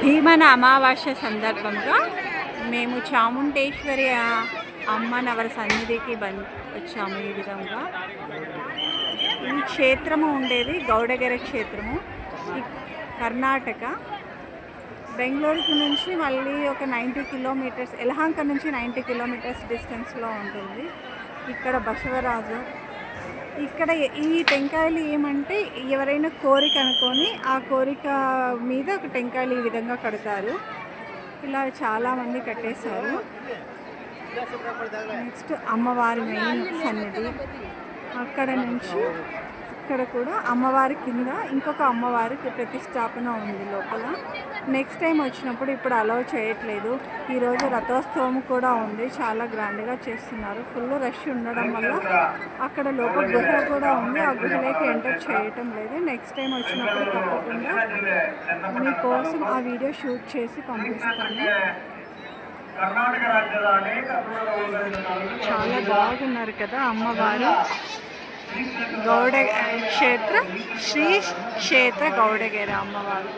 భీమన అమావాస్య సందర్భంగా మేము చాముండేశ్వరి అమ్మనవర సన్నిధికి వచ్చాము. ఈ విధంగా ఈ క్షేత్రము ఉండేది గౌడగెర క్షేత్రము, కర్ణాటక. బెంగళూరుకి నుంచి మళ్ళీ ఒక 90 కిలోమీటర్స్, యలహంక నుంచి 90 కిలోమీటర్స్ డిస్టెన్స్లో ఉంటుంది. ఇక్కడ బసవరాజు. ఇక్కడ ఈ టెంకాయలు ఏమంటే ఎవరైనా కోరిక అనుకొని ఆ కోరిక మీద ఒక టెంకాయలు ఈ విధంగా కడతారు. ఇలా చాలామంది కట్టేశారు. నెక్స్ట్ అమ్మవారి మెయిన్ సన్నిధి. అక్కడ నుంచి ఇక్కడ కూడా అమ్మవారి కింద ఇంకొక అమ్మవారికి ప్రతిష్టాపన ఉంది లోపల. నెక్స్ట్ టైం వచ్చినప్పుడు ఇప్పుడు అలౌ చేయట్లేదు. ఈరోజు రథోత్సవం కూడా ఉంది, చాలా గ్రాండ్గా చేస్తున్నారు. ఫుల్ రష్ ఉండడం వల్ల అక్కడ లోపల గుహ కూడా ఉంది, ఆ గుహలోకి ఎంటర్ చేయటం లేదు. నెక్స్ట్ టైం వచ్చినప్పుడు తప్పకుండా మీకోసం ఆ వీడియో షూట్ చేసి పంపిస్తాను. చాలా బాగున్నారు కదా అమ్మవారు. గౌడ క్షేత్ర శ్రీ క్షేత్ర గౌడగెర అమ్మవారు.